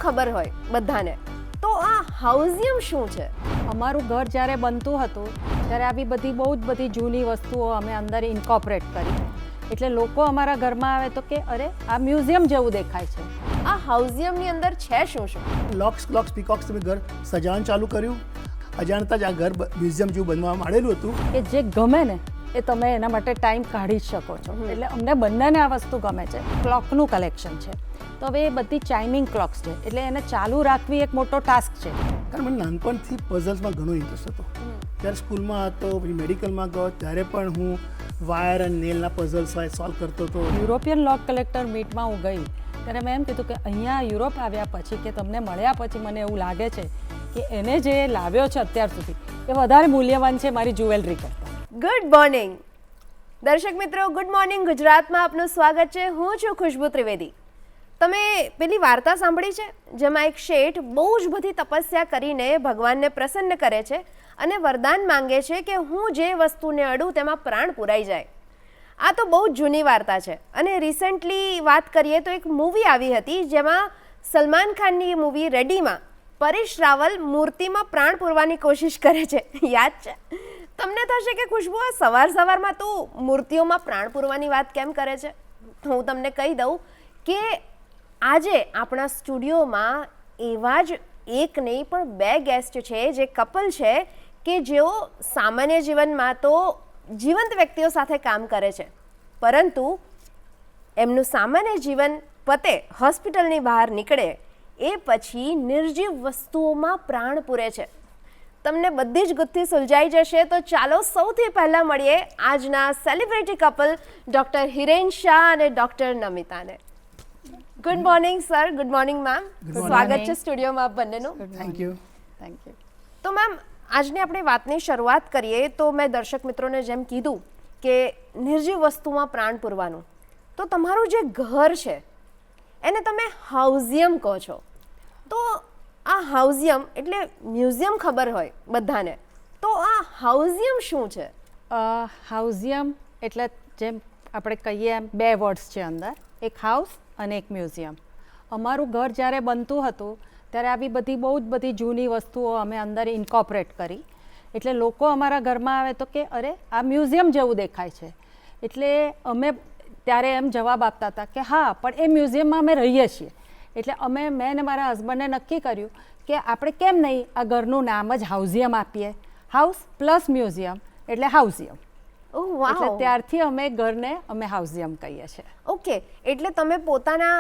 ખબર હોય બધાને, તો આ હાઉઝિયમ શું છે? અમારું ઘર જ્યારે બનતું હતું ત્યારે આવી બહુ જ બધી જૂની વસ્તુઓ અમે અંદર ઇન્કોર્પોરેટ કરી, એટલે લોકો અમારા ઘરમાં આવે તો કે અરે આ મ્યુઝિયમ જેવું દેખાય છે. આ હાઉઝિયમની અંદર છે શું? લોક્સ પીકોક્સ તમે ઘર સજાવવાનું ચાલુ કર્યું, અજાણતા જ આ ઘર મ્યુઝિયમ જેવું બનવા માંડેલું હતું. કે જે ગમે ને એ તમે એના માટે ટાઈમ કાઢી શકો છો. એટલે અમને બંનેને આ વસ્તુ ગમે છે. ક્લોકનું કલેક્શન છે, તો હવે એ બધી ચાઇમિંગ ક્લોક્સ છે, એટલે એને ચાલુ રાખવી એક મોટો ટાસ્ક છે. કારણ મને નાનપણથી પઝલ્સમાં ઘણો ઇન્ટરેસ્ટ હતો. જ્યારે સ્કૂલમાં હતો, પછી મેડિકલમાં ગયો ત્યારે પણ હું વાયર અને નેલના પઝલ્સ સોલ્વ કરતો હતો. યુરોપિયન લોક કલેક્ટર મીટમાં હું ગઈ ત્યારે મેં એમ કીધું કે અહીંયા યુરોપ આવ્યા પછી કે તમને મળ્યા પછી મને એવું લાગે છે કે એને જે લાવ્યો છે અત્યાર સુધી એ વધારે મૂલ્યવાન છે મારી જ્વેલરી કરતાં. ગુડ મોર્નિંગ દર્શક મિત્રો, ગુડ મોર્નિંગ ગુજરાતમાં આપનું સ્વાગત છે. હું છું ખુશ્બુ ત્રિવેદી. તમે પેલી વાર્તા સાંભળી છે જેમાં એક શેઠ બહુ જ બધી તપસ્યા કરીને ભગવાનને પ્રસન્ન કરે છે અને વરદાન માંગે છે કે હું જે વસ્તુને અડું તેમાં પ્રાણ પુરાઈ જાય. આ તો બહુ જ જૂની વાર્તા છે અને રિસેન્ટલી વાત કરીએ તો એક મૂવી આવી હતી જેમાં સલમાન ખાનની મૂવી રેડીમાં પરેશ રાવલ મૂર્તિમાં પ્રાણ પૂરવાની કોશિશ કરે છે. યાદ છે? તમને થશે કે ખુશ્બુ આ સવારમાં તું મૂર્તિઓમાં પ્રાણ પૂરવાની વાત કેમ કરે છે? હું તમને કહી દઉં કે આજે આપણા સ્ટુડિયોમાં એવા જ એક નહીં પણ 2 ગેસ્ટ છે જે કપલ છે કે જેઓ સામાન્ય જીવનમાં તો જીવંત વ્યક્તિઓ સાથે કામ કરે છે, પરંતુ એમનું સામાન્ય જીવન પતે હોસ્પિટલની બહાર નીકળે એ પછી નિર્જીવ વસ્તુઓમાં પ્રાણ પૂરે છે. તમને બધી જ ગુથ્થી સુલઝાઈ જશે. તો ચાલો સૌથી પહેલાં મળીએ આજના celebrity couple doctor Hiren Shah અને ડૉક્ટર નમિતાને. Good morning sir, good morning ma'am. સ્વાગત છે સ્ટુડિયોમાં આપ બંનેનું. Thank you. તો મેમ, આજની આપણે વાતની શરૂઆત કરીએ તો મેં દર્શક મિત્રોને જેમ કીધું કે નિર્જીવ વસ્તુમાં પ્રાણ પૂરવાનું, તો તમારું જે ઘર છે એને તમે હાઉઝિયમ કહો છો. તો આ હાઉઝિયમ એટલે મ્યુઝિયમ ખબર હોય બધાને, તો આ હાઉઝિયમ શું છે? હાઉઝિયમ એટલે જેમ આપણે કહીએ એમ 2 વર્ડ્સ છે અંદર, એક હાઉસ અને એક મ્યુઝિયમ. અમારું ઘર જ્યારે બનતું હતું ત્યારે આવી બહુ જ બધી જૂની વસ્તુઓ અમે અંદર ઇન્કોર્પોરેટ કરી, એટલે લોકો અમારા ઘરમાં આવે તો કે અરે આ મ્યુઝિયમ જેવું દેખાય છે. એટલે અમે ત્યારે એમ જવાબ આપતા હતા કે હા, પણ એ મ્યુઝિયમમાં અમે રહીએ છીએ. એટલે મેં ને મારા હસબન્ડે નક્કી કર્યું કે આપણે કેમ નહીં આ ઘરનું નામ જ હાઉઝિયમ આપીએ. હાઉસ પ્લસ મ્યુઝિયમ એટલે હાઉઝિયમ. ઓહ વાહ! એટલે ત્યારથી અમે ઘરને અમે હાઉઝિયમ કહીએ છીએ. ઓકે, એટલે તમે પોતાના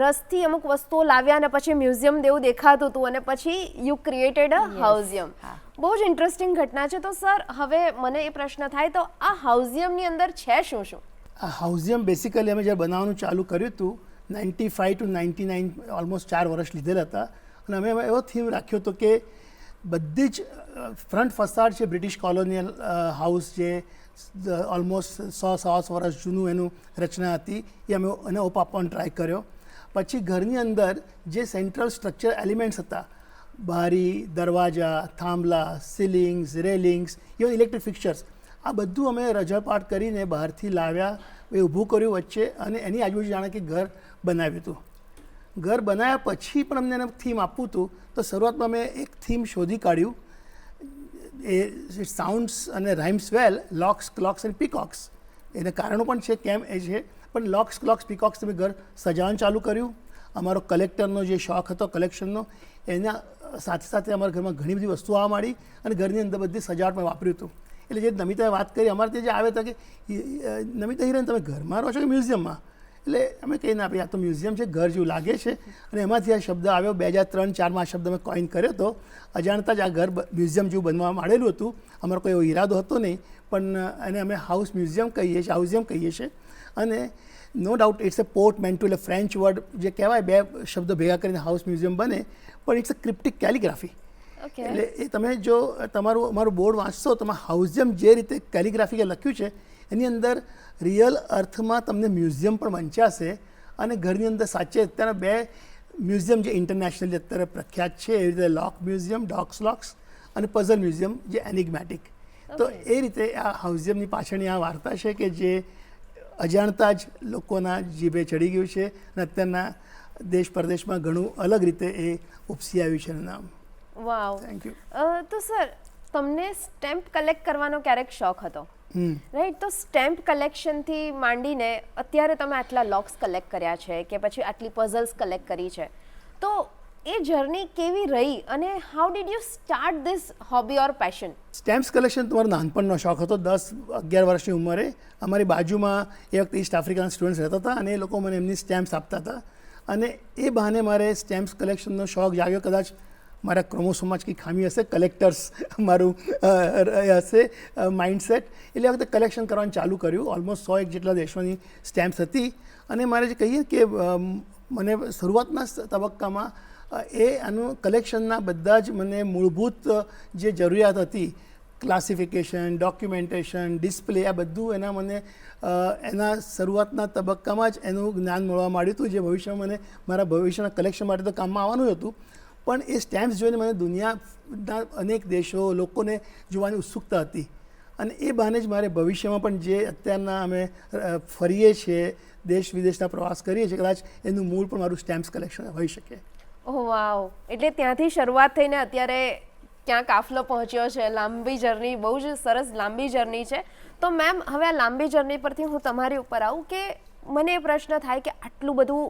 રસથી અમુક વસ્તુઓ લાવ્યા અને પછી મ્યુઝિયમ જેવું દેખાતું હતું અને પછી યુ ક્રિએટેડ અ હાઉઝિયમ. બહુ જ ઇન્ટરેસ્ટિંગ ઘટના છે. તો સર, હવે મને એ પ્રશ્ન થાય તો આ હાઉઝિયમની અંદર છે શું? આ હાઉઝિયમ બેસિકલી અમે જ્યારે બનાવવાનું ચાલુ કર્યું હતું 95 to 99 ઓલમોસ્ટ 4 વર્ષ લીધેલા હતા. અને અમે એવો થીમ રાખ્યો હતો કે બધી જ ફ્રન્ટ ફસાડ છે બ્રિટિશ કોલોનિયલ હાઉસ, જે ઓલમોસ્ટ 100 વર્ષ જૂનું એનું રચના હતી, એ અમે એને ઓપ આપવાનો ટ્રાય કર્યો. પછી ઘરની અંદર જે સેન્ટ્રલ સ્ટ્રક્ચર એલિમેન્ટ્સ હતા, બારી, દરવાજા, થાંભલા, સીલિંગ્સ, રેલિંગ્સ, ઇવન ઇલેક્ટ્રિક ફિક્ચર્સ, આ બધું અમે રજળપાટ કરીને બહારથી લાવ્યા, એ ઊભું કર્યું વચ્ચે અને એની આજુબાજુ જાણે કે ઘર બનાવ્યું હતું. ઘર બનાવ્યા પછી પણ અમને એને થીમ આપવું હતું, તો શરૂઆતમાં મેં એક થીમ શોધી કાઢ્યું. એ સાઉન્ડ્સ અને rhymes well, locks, clocks and peacocks. એને કારણો પણ છે કેમ એ છે, પણ લોક્સ, ક્લોક્સ, પીકોક્સ તમે ઘર સજાવવાનું ચાલુ કર્યું. અમારો કલેક્ટરનો જે શોખ હતો કલેક્શનનો, એના સાથે સાથે અમારા ઘરમાં ઘણી બધી વસ્તુઓ આવવા માંડી અને ઘરની અંદર બધી સજાવટમાં વાપર્યું હતું. એટલે જે નમિતાએ વાત કરી, અમારે ત્યાં જે આવે હતા કે નમિતા હિરેન તમે ઘરમાં રહો છો કે મ્યુઝિયમમાં? એટલે અમે કહીએ ના ભાઈ, આ તો મ્યુઝિયમ છે, ઘર જેવું લાગે છે. અને એમાંથી આ શબ્દ આવ્યો. 2003-4માં આ શબ્દ અમે કોઈન કર્યો હતો. અજાણતા જ આ ઘર મ્યુઝિયમ જેવું બનવા માંડેલું હતું. અમારો કોઈ એવો ઈરાદો હતો નહીં, પણ એને અમે હાઉસ મ્યુઝિયમ કહીએ છીએ, હાઉઝિયમ કહીએ છીએ. અને નો ડાઉટ ઇટ્સ એ પોર્ટમેન્ટો, એટલે ફ્રેન્ચ વર્ડ જે કહેવાય, 2 શબ્દો ભેગા કરીને હાઉસ મ્યુઝિયમ બને, પણ ઇટ્સ અ ક્રિપ્ટિક કેલિગ્રાફી. એટલે એ તમે જો અમારું બોર્ડ વાંચશો તો હાઉઝિયમ જે રીતે કેલિગ્રાફી લખ્યું છે એની અંદર રિયલ અર્થમાં તમને મ્યુઝિયમ પણ વંચાશે. અને ઘરની અંદર સાચે અત્યારે 2 મ્યુઝિયમ જે ઇન્ટરનેશનલી અત્યારે પ્રખ્યાત છે, એવી રીતે લોક મ્યુઝિયમ, ડોક્સ લોક્સ, અને પઝલ મ્યુઝિયમ જે એનિગ્મેટિક. તો એ રીતે આ હાઉઝિયમની પાછળની આ વાર્તા છે કે જે અજાણતા જ લોકોના જીભે ચડી ગયું છે અને અત્યારના દેશ પરદેશમાં ઘણું અલગ રીતે એ ઉપસી આવ્યું છે એનું નામ. વાવ. Thank you. તો સર, તમને સ્ટેમ્પ કલેક્ટ કરવાનો ક્યારેક શોખ હતો, રાઈટ? તો સ્ટેમ્પ કલેક્શનથી માંડીને અત્યારે તમે આટલા લોક્સ કલેક્ટ કર્યા છે કે પછી આટલી પઝલ્સ કલેક્ટ કરી છે, તો એ જર્ની કેવી રહી અને how did you start this hobby or passion? Stamps collection તમારો નાનપણનો શોખ હતો. 10-11 વર્ષની ઉંમરે અમારી બાજુમાં એ વખતે ઈસ્ટ આફ્રિકાના સ્ટુડન્ટ્સ રહેતા હતા અને એ લોકો મને એમની સ્ટેમ્પ્સ આપતા હતા અને એ બહાને મારે સ્ટેમ્પ્સ કલેક્શનનો શોખ જાગ્યો. કદાચ મારા ક્રોમોસોમમાં જ કંઈ ખામી હશે, કલેક્ટર્સ મારું હશે માઇન્ડસેટ. એટલે વખતે કલેક્શન કરવાનું ચાલુ કર્યું. ઓલમોસ્ટ 100 જેટલા દેશોની સ્ટેમ્પ્સ હતી અને મારે જે કહીએ કે મને શરૂઆતના તબક્કામાં આનું કલેક્શનના બધા જ મને મૂળભૂત જે જરૂરિયાત હતી, ક્લાસિફિકેશન, ડોક્યુમેન્ટેશન, ડિસ્પ્લે, આ બધું મને એના શરૂઆતના તબક્કામાં જ એનું જ્ઞાન મળવા માંડ્યું હતું, જે ભવિષ્યમાં મને મારા ભવિષ્યના કલેક્શન માટે તો કામમાં આવવાનું હતું. પણ એ સ્ટેમ્પ્સ જોઈને મને દુનિયાના અનેક દેશો, લોકોને જોવાની ઉત્સુકતા હતી અને એ બહાને જ મારે ભવિષ્યમાં પણ જે અત્યારના અમે ફરીએ છીએ, દેશ વિદેશના પ્રવાસ કરીએ છીએ, કદાચ એનું મૂળ પણ મારું સ્ટેમ્પ્સ કલેક્શન હોઈ શકે. ઓહ વાવ. એટલે ત્યાંથી શરૂઆત થઈને અત્યારે ક્યાં કાફલો પહોંચ્યો છે. લાંબી જર્ની, બહુ જ સરસ લાંબી જર્ની છે. તો મેમ, હવે આ લાંબી જર્ની પરથી હું તમારી ઉપર આવું કે મને એ પ્રશ્ન થાય કે આટલું બધું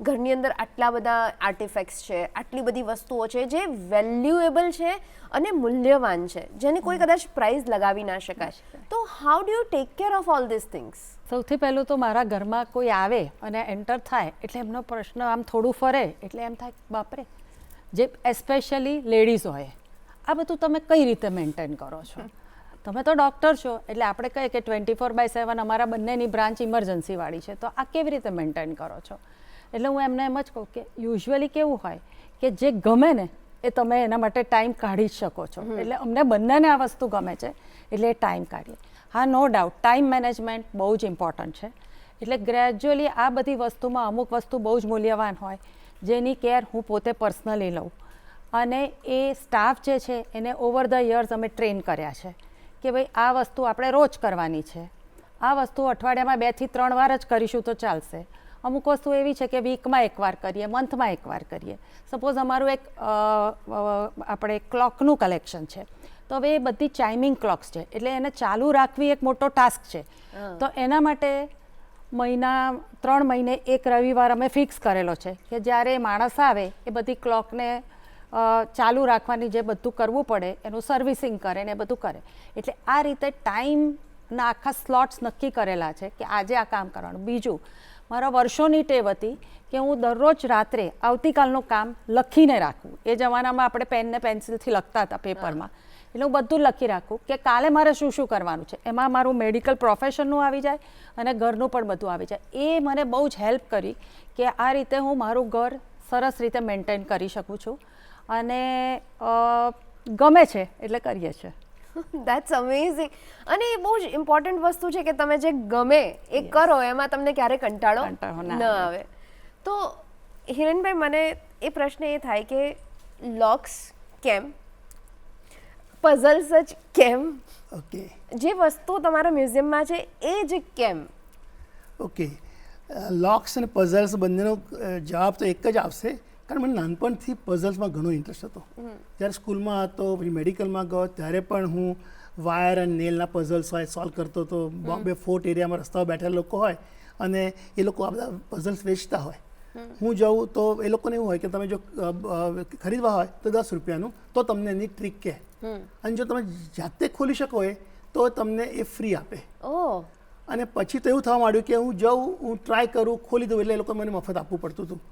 ઘરની અંદર આટલા બધા આર્ટિફેક્ટ્સ છે, આટલી બધી વસ્તુઓ છે જે વેલ્યુએબલ છે અને મૂલ્યવાન છે, જેની કોઈ કદાચ પ્રાઇઝ લગાવી ના શકાય. તો how do you take care of all this things? સૌથી પહેલું તો મારા ઘરમાં કોઈ આવે અને એન્ટર થાય એટલે એમનો પ્રશ્ન આમ થોડું ફરે એટલે એમ થાય, બાપરે, જે એસ્પેશિયલી લેડીઝ હોય, આ બધું તમે કઈ રીતે મેન્ટેન કરો છો? તમે તો ડૉક્ટર છો એટલે આપણે કહીએ કે 24/7 અમારા બંનેની બ્રાન્ચ ઇમરજન્સીવાળી છે, તો આ કેવી રીતે મેન્ટેન કરો છો? એટલે હું એમને એમ જ કહું કે યુઝ્યુઅલી કેવું હોય કે જે ગમે ને એ તમે એના માટે ટાઈમ કાઢી જ શકો છો. એટલે અમને બંનેને આ વસ્તુ ગમે છે એટલે એ ટાઈમ કાઢીએ. હા, નો ડાઉટ ટાઈમ મેનેજમેન્ટ બહુ જ ઇમ્પોર્ટન્ટ છે. એટલે ગ્રેજ્યુઅલી આ બધી વસ્તુમાં અમુક વસ્તુ બહુ જ મૂલ્યવાન હોય જેની કેર હું પોતે પર્સનલી લઉં અને એ સ્ટાફ જે છે એને ઓવર ધ યર્સ અમે ટ્રેન કર્યા છે કે ભાઈ આ વસ્તુ આપણે રોજ કરવાની છે, આ વસ્તુ અઠવાડિયામાં 2 થી 3 વાર જ કરીશું તો ચાલશે. અમુક વસ્તુ એવી છે કે વીકમાં એકવાર કરીએ, મંથમાં એકવાર કરીએ. સપોઝ અમારું એક આપણે ક્લોકનું કલેક્શન છે, તો હવે એ બધી ચાઇમિંગ ક્લોક્સ છે એટલે એને ચાલુ રાખવી એક મોટો ટાસ્ક છે. તો એના માટે 3 મહિને એક રવિવાર અમે ફિક્સ કરેલો છે કે જ્યારે માણસ આવે એ બધી ક્લોકને ચાલુ રાખવાની જે બધું કરવું પડે એનું સર્વિસિંગ કરે ને એ બધું કરે. એટલે આ રીતે ટાઈમના આખા સ્લોટ્સ નક્કી કરેલા છે કે આજે આ કામ કરવાનું. બીજું, મારા વર્ષોની ટેવ હતી કે હું દરરોજ રાત્રે આવતીકાલનું કામ લખીને રાખવું. એ જમાનામાં આપણે પેન ને પેન્સિલથી લખતા હતા પેપરમાં, એટલે હું બધું લખી રાખું કે કાલે મારે શું શું કરવાનું છે. એમાં મારું મેડિકલ પ્રોફેશનનું આવી જાય અને ઘરનું પણ બધું આવી જાય. એ મને બહુ જ હેલ્પ કરી કે આ રીતે હું મારું ઘર સરસ રીતે મેન્ટેન કરી શકું છું અને ગમે છે એટલે કરીએ છીએ. That's amazing. અને એ બહુ જ ઇમ્પોર્ટન્ટ વસ્તુ છે કે તમે જે ગમે એ કરો, એમાં તમને ક્યારે કંટાળો ન આવે. તો હિરેનભાઈ, મને એ પ્રશ્ન એ થાય કે લોક્સ કેમ, પઝલ્સ જ કેમ? ઓકે, જે વસ્તુ તમારા મ્યુઝિયમમાં છે એ જ કેમ? ઓકે, લોક્સ અને પઝલ્સ બંનેનો જવાબ તો એક જ આવશે. કારણ મને નાનપણથી પઝલ્સમાં ઘણો ઇન્ટરેસ્ટ હતો. જ્યારે સ્કૂલમાં હતો, પછી મેડિકલમાં ગયો, ત્યારે પણ હું વાયર અને નેલના પઝલ્સ હોય સોલ્વ કરતો હતો. બોમ્બે ફોર્ટ એરિયામાં રસ્તાઓ બેઠેલા લોકો હોય અને એ લોકો આ બધા પઝલ્સ વેચતા હોય. હું જાઉં તો એ લોકોને એવું હોય કે તમે જો ખરીદવા હોય તો 10 રૂપિયાનું, તો તમને એની ટ્રીક કહે અને જો તમે જાતે ખોલી શકો તો તમને એ ફ્રી આપે. અને પછી તો એવું થવા માંડ્યું કે હું જાઉં, હું ટ્રાય કરું, ખોલી દઉં, એટલે એ લોકો મને મફત આપવું પડતું હતું.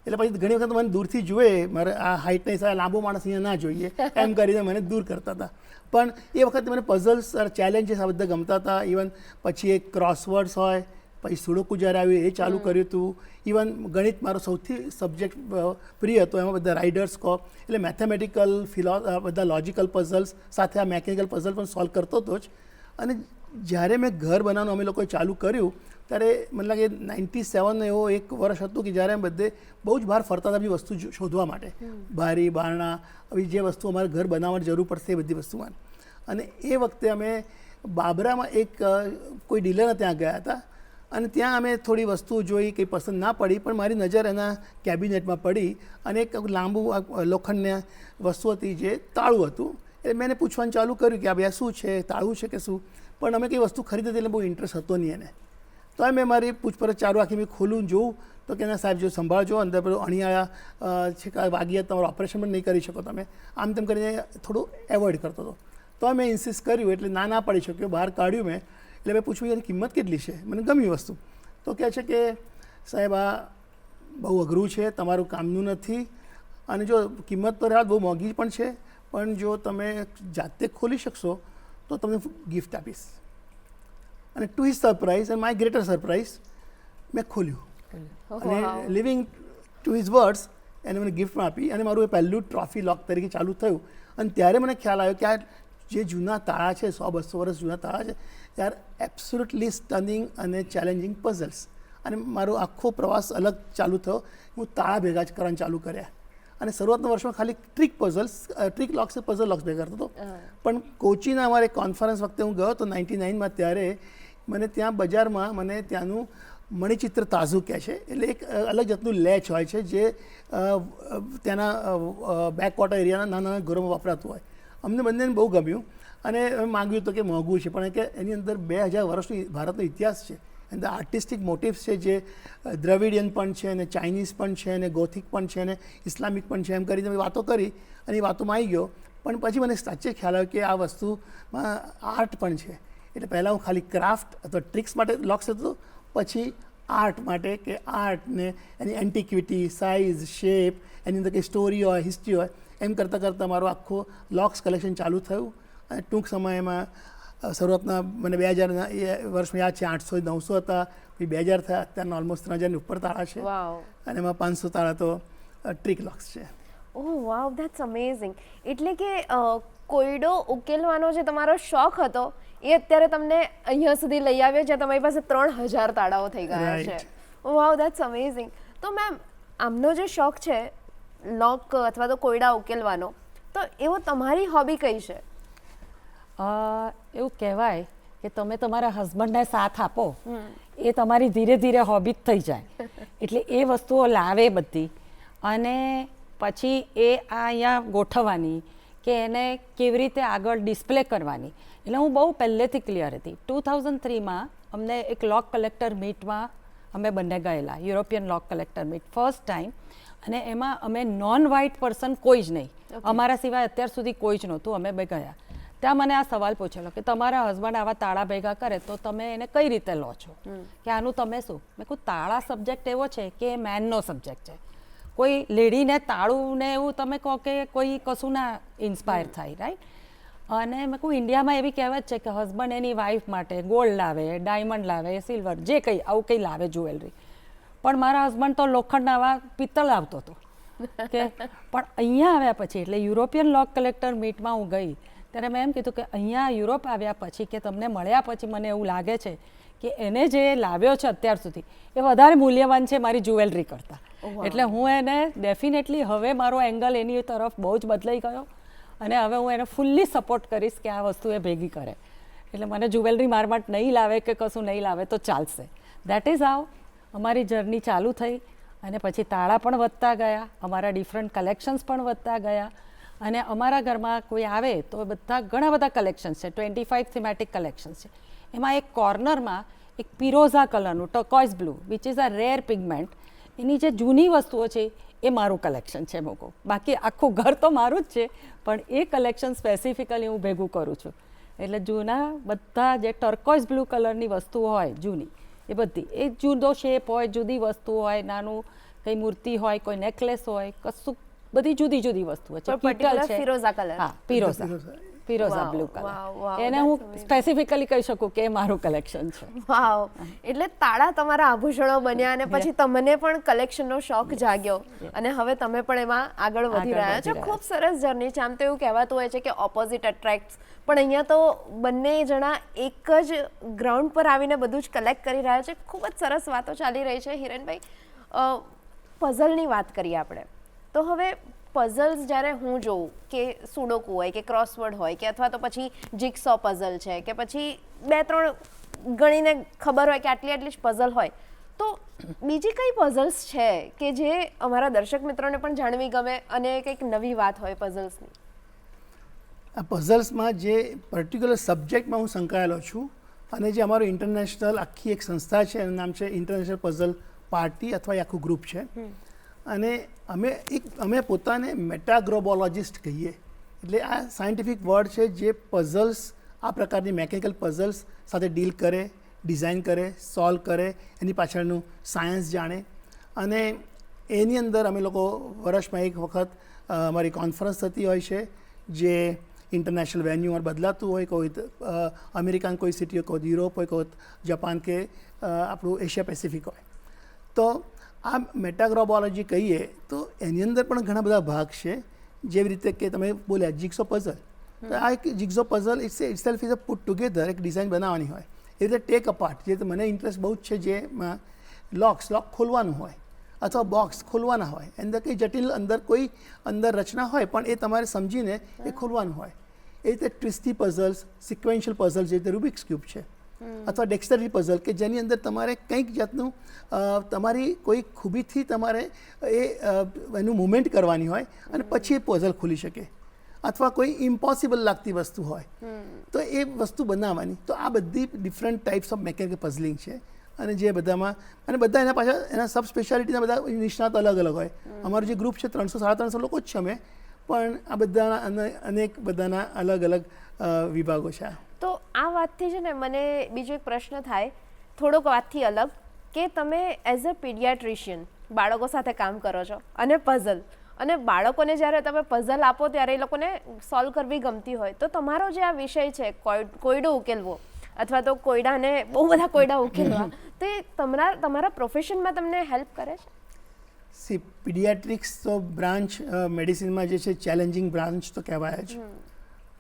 એટલે પછી ઘણી વખત મને દૂરથી જુએ, મારે આ હાઇટના હિસાબે લાંબો માણસ અહીંયા ના જોઈએ એમ કરીને મને દૂર કરતા હતા. પણ એ વખતે મને પઝલ્સ ચેલેન્જીસ આ બધા ગમતા હતા. ઇવન પછી એક ક્રોસવર્ડ્સ હોય, પછી સુડોકુ જ્યારે આવ્યું એ ચાલુ કર્યું હતું. ઇવન ગણિત મારો સૌથી સબ્જેક્ટ પ્રિય હતો, એમાં બધા રાઇડર્સ કહો, એટલે મેથેમેટિકલ બધા લોજિકલ પઝલ્સ સાથે આ મેકેનિકલ પઝલ પણ સોલ્વ કરતો હતો જ. અને જ્યારે મેં ઘર બનાવવાનું અમે લોકોએ ચાલુ કર્યું ત્યારે મને લાગે 97 એવો એક વર્ષ હતું કે જ્યારે બધે બહુ જ બહાર ફરતા હતા બધી વસ્તુ શોધવા માટે, બારી બારણા, આવી જે વસ્તુ અમારે ઘર બનાવવાની જરૂર પડશે એ બધી વસ્તુમાં. અને એ વખતે અમે બાબરામાં એક કોઈ ડીલરના ત્યાં ગયા હતા અને ત્યાં અમે થોડી વસ્તુઓ જોઈ, કંઈ પસંદ ના પડી, પણ મારી નજર એના કેબિનેટમાં પડી અને એક લાંબુ લોખંડની વસ્તુ હતી જે તાળું હતું. એટલે મેં એને પૂછવાનું ચાલુ કર્યું કે આ ભાઈ આ શું છે, તાળું છે કે શું, પણ અમે કંઈ વસ્તુ ખરીદી હતી એટલે બહુ ઇન્ટરેસ્ટ હતો નહીં એને. તો મેં મારી પૂછપરછ ચાલુ રાખી, મેં ખોલું જોઉં તો કે ના સાહેબ જો સંભાળજો, અંદર પેલું અણિયાળા છે કે વાગી તમારું ઓપરેશન પણ નહીં કરી શકો તમે, આમ તેમ કરીને થોડું એવોઇડ કરતો હતો. તો મેં ઇન્સિસ્ટ કર્યું એટલે ના પડી શક્યો, બહાર કાઢ્યું મેં. એટલે મેં પૂછ્યું એની કિંમત કેટલી છે, મને ગમી વસ્તુ. તો કહે છે કે સાહેબ આ બહુ અઘરું છે, તમારું કામનું નથી, અને જો કિંમત તો રહેવા બહુ મોંઘી પણ છે, પણ જો તમે જાતે ખોલી શકશો તો તમને ગિફ્ટ આપીશ. અને to his surprise and my greater surprise મેં ખોલ્યું અને લિવિંગ ટુ હિઝ વર્ડ્સ એને મને ગિફ્ટમાં આપી અને મારું એ પહેલું ટ્રોફી લોક તરીકે ચાલુ થયું. અને ત્યારે મને ખ્યાલ આવ્યો કે આ જે જૂના તાળા છે, 100-200 વર્ષ જૂના તાળા છે, ત્યાર એબ્સોલ્યુટલી સ્ટનિંગ અને ચેલેન્જિંગ પઝલ્સ. અને મારો આખો પ્રવાસ અલગ ચાલુ થયો. હું તાળા ભેગા જ કરવાનું ચાલુ કર્યા અને શરૂઆતના વર્ષમાં ખાલી ટ્રીક લોક્સ પઝલ લોક્સ ભેગા કરતો હતો. પણ કોચીના અમારે કોન્ફરન્સ વખતે હું ગયો તો 99માં, ત્યારે મને ત્યાં બજારમાં મને ત્યાંનું મણિચિત્ર તાઝુ કહે છે, એટલે એક અલગ જાતનું લેચ હોય છે જે ત્યાંના બેકવોટર એરિયાના નાના ઘરોમાં વપરાતું હોય. અમને બંનેને બહુ ગમ્યું અને માગ્યું તો કે મોંઘું છે, પણ કે એની અંદર 2000 વર્ષનો ભારતનો ઇતિહાસ છે, અને આર્ટિસ્ટિક મોટિવ્સ છે જે દ્રવિડિયન પણ છે અને ચાઇનીઝ પણ છે અને ગોથિક પણ છે અને ઇસ્લામિક પણ છે, એમ કરીને વાતો કરી અને એ વાતોમાં આવી ગયો. પણ પછી મને સાચે ખ્યાલ આવ્યો કે આ વસ્તુમાં આર્ટ પણ છે. એટલે પહેલાં હું ખાલી ક્રાફ્ટ અથવા ટ્રિક્સ માટે લોક્સ હતો, પછી આર્ટ માટે કે આર્ટને એની એન્ટિક્વિટી, સાઇઝ, શેપ, એની અંદર કંઈ સ્ટોરી હોય, હિસ્ટ્રી હોય, એમ કરતાં કરતાં મારું આખું લોક્સ કલેક્શન ચાલુ થયું. અને ટૂંક સમયમાં શરૂઆતના મને 2000 વર્ષમાં યાદ છે 800-900 હતા, પછી 2000 થયા, અત્યારના ઓલમોસ્ટ 3000ની ઉપર તાળા છે અને એમાં 500 તાળા તો ટ્રીક લોક્સ છે. ઓહ વાવ, ધેટ્સ અમેઝિંગ. એટલે કે કોયડો ઉકેલવાનો જે તમારો શોખ હતો એ અત્યારે તમને અહીંયા સુધી લઈ આવ્યો જ્યાં તમારી પાસે 3000 તાળાઓ થઈ ગયા છે. વાવ, ધેટ્સ અમેઝિંગ. તો મેમ, આમનો જે શોખ છે લોક અથવા તો કોયડા ઉકેલવાનો, તો એવો તમારી હોબી કઈ છે? એવું કહેવાય કે તમે તમારા હસબન્ડને સાથ આપો એ તમારી ધીરે ધીરે હોબી જ થઈ જાય. એટલે એ વસ્તુઓ લાવે બધી અને પછી એ અહીંયા ગોઠવવાની કે એને કેવી રીતે આગળ ડિસ્પ્લે કરવાની. એટલે હું બહુ પહેલેથી ક્લિયર હતી. 2003માં અમને એક લોક કલેક્ટર મીટમાં અમે બંને ગયેલા, યુરોપિયન લોક કલેક્ટર મીટ ફર્સ્ટ ટાઈમ. અને એમાં અમે નોન વ્હાઇટ પર્સન કોઈ જ નહીં, અમારા સિવાય અત્યાર સુધી કોઈ જ નહોતું. અમે બે ગયા ત્યાં મને આ સવાલ પૂછેલો કે તમારા હસબન્ડ આવા તાળા ભેગા કરે તો તમે એને કઈ રીતે લો છો, કે આનું તમે શું? મેં કહું તાળા સબ્જેક્ટ એવો છે કે એ મેનનો સબ્જેક્ટ છે. કોઈ લેડીને તાળું ને એવું તમે કહો કે કોઈ કશું ના ઇન્સ્પાયર થાય, રાઈટ? અને મેં કહું ઇન્ડિયામાં એવી કહેવત છે કે હસબન્ડ એની વાઈફ માટે ગોલ્ડ લાવે, ડાયમંડ લાવે, સિલ્વર, જે કંઈ આવું કંઈ લાવે જ્વેલરી. પણ મારા હસબન્ડ તો લોખંડ આવા પિત્તળ આવતો હતો કે. પણ અહીંયા આવ્યા પછી, એટલે યુરોપિયન લોક કલેક્ટર મીટમાં હું ગઈ ત્યારે મેં એમ કીધું કે અહીંયા યુરોપ આવ્યા પછી કે તમને મળ્યા પછી મને એવું લાગે છે કે એને જે લાવ્યો છે અત્યાર સુધી એ વધારે મૂલ્યવાન છે મારી જ્વેલરી કરતાં. એટલે હું એને ડેફિનેટલી હવે મારો એંગલ એની તરફ બહુ જ બદલાઈ ગયો અને હવે હું એને ફૂલ્લી સપોર્ટ કરીશ કે આ વસ્તુ એ ભેગી કરે. એટલે મને જ્વેલરી મારમાટ નહીં લાવે કે કશું નહીં લાવે તો ચાલશે. દેટ ઇઝ હાઉ અમારી જર્ની ચાલુ થઈ. અને પછી તાળા પણ વધતા ગયા, અમારા ડિફરન્ટ કલેક્શન્સ પણ વધતા ગયા. અને અમારા ઘરમાં કોઈ આવે તો બધા ઘણા બધા કલેક્શન્સ છે, 25 થીમેટિક કલેક્શન્સ છે. એમાં એક કોર્નરમાં એક પિરોઝા કલરનું turquoise blue which is a rare pigment, એની જે જૂની વસ્તુઓ છે એ મારું કલેક્શન છે મૂકો. બાકી આખું ઘર તો મારું જ છે, પણ એ કલેક્શન સ્પેસિફિકલી હું ભેગું કરું છું. એટલે જૂના બધા જે ટર્કોઇઝ બ્લુ કલરની વસ્તુઓ હોય જૂની, એ બધી એ જુદો શેપ હોય, જુદી વસ્તુ હોય, નાનું કંઈ મૂર્તિ હોય, કોઈ નેકલેસ હોય, કશું બધી જુદી જુદી વસ્તુઓ છે. ફિરોઝા કલર, હા, પિરોઝા બ્લુ કલર, એને હું સ્પેસિફિકલી કહી શકું કે મારું કલેક્શન છે. વાવ. એટલે તાળા તમારા આભૂષણો બન્યા અને પછી તમને પણ કલેક્શનનો શોખ જાગ્યો અને હવે તમે પણ એમાં આગળ વધી રહ્યા છો. ખૂબ સરસ જર્ની છે. આમ તો એવું કહેવાતું હોય છે કે ઓપોઝિટ અટ્રેક્ટ્સ, પણ અહીંયા તો બંને જણા એક જ ગ્રાઉન્ડ પર આવીને બધું જ કલેક્ટ કરી રહ્યા છે. ખૂબ જ સરસ વાતો ચાલી રહી છે. હિરેનભાઈ, પઝલની વાત કરીએ આપણે તો હવે પઝલ્સ જ્યારે હું જોઉં કે સુડોકુ હોય કે ક્રોસવર્ડ હોય કે અથવા તો પછી જિગસો પઝલ છે કે પછી 2-3 ગણીને ખબર હોય કે આટલી આટલી જ પઝલ હોય, તો બીજી કઈ પઝલ્સ છે કે જે અમારા દર્શક મિત્રોને પણ જાણવી ગમે અને કંઈક નવી વાત હોય પઝલ્સની? આ પઝલ્સમાં જે પર્ટિક્યુલર સબ્જેક્ટમાં હું સંકળાયેલો છું અને જે અમારું ઇન્ટરનેશનલ આખી એક સંસ્થા છે એનું નામ છે ઇન્ટરનેશનલ પઝલ પાર્ટી અથવા એ આખું ગ્રુપ છે. અને અમે પોતાને મેટાગ્રોબોલોજિસ્ટ કહીએ. એટલે આ સાયન્ટિફિક વર્ડ છે જે પઝલ્સ, આ પ્રકારની મેકેનિકલ પઝલ્સ સાથે ડીલ કરે, ડિઝાઇન કરે, સોલ્વ કરે, એની પાછળનું સાયન્સ જાણે. અને એની અંદર અમે લોકો વર્ષમાં એક વખત અમારી કોન્ફરન્સ થતી હોય છે, જે ઇન્ટરનેશનલ વેન્યુમાં બદલાતું હોય. કોઈ અમેરિકન કોઈ સિટી હોય, કોઈ યુરોપ હોય, કોઈ જાપાન કે આપણું એશિયા પેસિફિક હોય. તો આ મેટાગ્રોબોલોજી કહીએ તો એની અંદર પણ ઘણા બધા ભાગ છે. જેવી રીતે કે તમે બોલ્યા જિગસો પઝલ, તો આ એક jigsaw puzzle itself is a put together, એક ડિઝાઇન બનાવવાની હોય. એ રીતે ટેક અપાર્ટ, જે મને ઇન્ટરેસ્ટ બહુ જ છે, જેમાં લોક ખોલવાનું હોય અથવા બોક્સ ખોલવાના હોય, અંદર કંઈ જટિલ અંદર કોઈ અંદર રચના હોય પણ એ તમારે સમજીને એ ખોલવાનું હોય. એ રીતે ટ્વિસ્ટી પઝલ્સ, સિક્વેન્શિયલ પઝલ, જે રીતે રૂબિક્સ ક્યુબ છે, અથવા ડેક્સ્ટરી પઝલ કે જેની અંદર તમારે કંઈક જાતનું તમારી કોઈ ખૂબીથી તમારે એનું મુવમેન્ટ કરવાની હોય અને પછી એ પઝલ ખુલી શકે. અથવા કોઈ ઇમ્પોસિબલ લાગતી વસ્તુ હોય તો એ વસ્તુ બનાવવાની. તો આ બધી ડિફરન્ટ ટાઈપ્સ ઓફ મેકેનિકલ પઝલિંગ છે. અને જે બધામાં અને બધા એના પાછળ એના સબ સ્પેશિયાલિટીના બધા નિષ્ણાત અલગ અલગ હોય. અમારું જે ગ્રુપ છે 300-350 લોકો જ છે અમે, પણ આ બધાના અનેક બધાના અલગ અલગ વિભાગો છે. તો આ વાતથી છે ને મને બીજો એક પ્રશ્ન થાય, થોડોક વાતથી અલગ, કે તમે એઝ અ પીડિયાટ્રિશિયન બાળકો સાથે કામ કરો છો અને પઝલ, અને બાળકોને જ્યારે તમે પઝલ આપો ત્યારે એ લોકોને સોલ્વ કરવી ગમતી હોય, તો તમારો જે આ વિષય છે કોયડો ઉકેલવો અથવા તો કોયડાને બહુ બધા કોયડા ઉકેલવા, તો એ તમારા પ્રોફેશનમાં તમને હેલ્પ કરે છે? સી, પીડિયાટ્રિક્સ તો બ્રાન્ચ મેડિસિનમાં જે છે ચેલેન્જિંગ બ્રાન્ચ તો કહેવાય જ.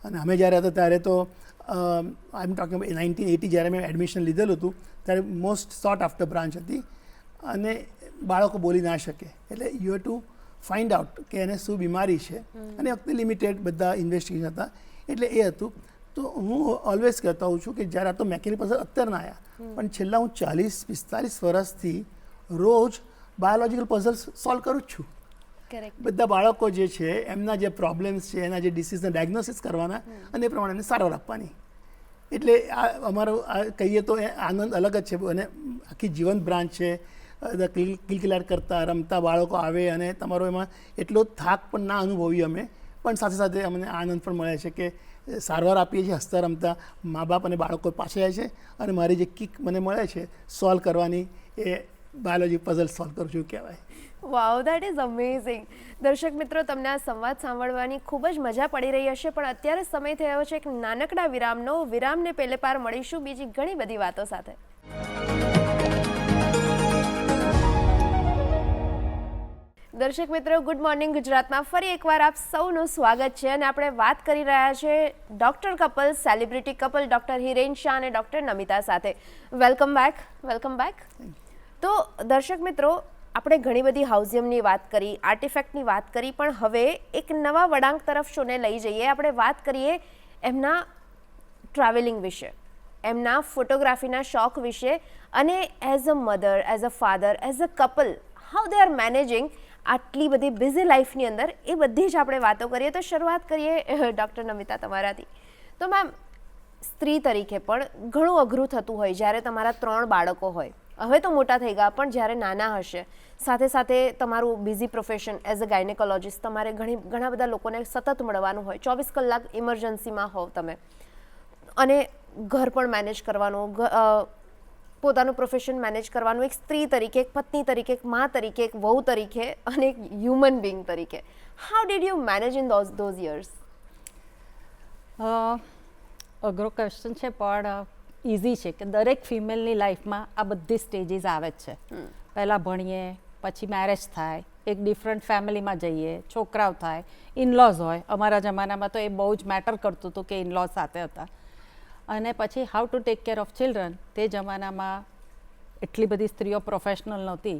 અને અમે જ્યારે હતા ત્યારે તો આઈ એમ ટોકિંગ 1980 જ્યારે મેં એડમિશન લીધેલું હતું ત્યારે મોસ્ટ સોટ આફ્ટર બ્રાન્ચ હતી. અને બાળકો બોલી ના શકે, એટલે you have to find out કે એને શું બીમારી છે. અને વખતે લિમિટેડ બધા ઇન્વેસ્ટિગેશન હતા, એટલે એ હતું. તો હું ઓલવેઝ કહેતો હોઉં છું કે જ્યારે આ તો મેકેનિકલ પઝલ અત્યારે ના આવ્યા, પણ છેલ્લા હું 40-45 વર્ષથી રોજ બાયોલોજિકલ પઝલ્સ સોલ્વ કરું જ છું. બધા બાળકો જે છે એમના જે પ્રોબ્લેમ્સ છે, એના જે ડિસીઝને ડાયગ્નોસિસ કરવાના અને એ પ્રમાણે સારવાર આપવાની. એટલે આ અમારો કહીએ તો એ આનંદ અલગ જ છે. અને આખી જીવંત બ્રાન્ચ છે. કિલકિલાટ કરતા રમતા બાળકો આવે અને તમારો એમાં એટલો થાક પણ ના અનુભવીએ અમે, પણ સાથે સાથે અમને આનંદ પણ મળે છે કે સારવાર આપીએ છીએ. હસતા રમતા મા બાપ અને બાળકો પાછળ જાય છે અને મારી જે કિક મને મળે છે સોલ્વ કરવાની, એ બાયોલોજી પઝલ સોલ્વ કરું છું કહેવાય. વાવ, દેટ ઇઝ અમેઝિંગ. દર્શક મિત્રો, તમને આ સંવાદ સાંભળવાની ખૂબ જ મજા પડી રહી હશે, પણ અત્યારે સમય થયો છે એક નાનકડા વિરામનો. વિરામને પહેલે પાર મળીશું બીજી ઘણી બધી વાતો સાથે. દર્શક મિત્રો, ગુડ મોર્નિંગ ગુજરાતમાં ફરી એકવાર આપ સૌનું સ્વાગત છે. અને આપણે વાત કરી રહ્યા છે doctor couple, celebrity couple doctor Hiren Shah અને ડૉક્ટર નમિતા સાથે. Welcome back. Welcome back. તો દર્શક મિત્રો, આપણે ઘણી બધી હાઉઝિયમની વાત કરી, આર્ટિફેક્ટની વાત કરી, પણ હવે એક નવા વળાંક તરફ શોને લઈ જઈએ. આપણે વાત કરીએ એમના ટ્રાવેલિંગ વિશે, એમના ફોટોગ્રાફીના શોખ વિશે, અને as a mother, as a father, as a couple, how they are managing આટલી બધી બિઝી લાઈફની અંદર, એ બધી જ આપણે વાતો કરીએ. તો શરૂઆત કરીએ ડૉક્ટર નમિતા તમારાથી. તો મેમ, સ્ત્રી તરીકે પણ ઘણું અઘરું થતું હોય જ્યારે તમારા 3 બાળકો હોય. હવે તો મોટા થઈ ગયા, પણ જ્યારે નાના હશે, સાથે સાથે તમારું busy profession as a gynaecologist, તમારે ઘણા બધા લોકોને સતત મળવાનું હોય, 24 કલાક ઇમરજન્સીમાં હોવ તમે, અને ઘર પણ મેનેજ કરવાનું, પોતાનું પ્રોફેશન મેનેજ કરવાનું, એક સ્ત્રી તરીકે, એક પત્ની તરીકે, એક મા તરીકે, એક વહુ તરીકે અને એક હ્યુમન બિંગ તરીકે. How did you manage in those years? અઘરો ક્વેશ્ચન છે, પણ ઇઝી છે કે દરેક ફિમેલની લાઈફમાં આ બધી સ્ટેજીસ આવે જ છે. પહેલાં ભણીએ, પછી મેરેજ થાય, એક ડિફરન્ટ ફેમિલીમાં જઈએ, છોકરાઓ થાય, ઇનલોઝ હોય. અમારા જમાનામાં તો એ બહુ જ મેટર કરતું હતું કે ઇનલોઝ સાથે હતા. અને પછી how to take care of children. તે જમાનામાં એટલી બધી સ્ત્રીઓ પ્રોફેશનલ નહોતી,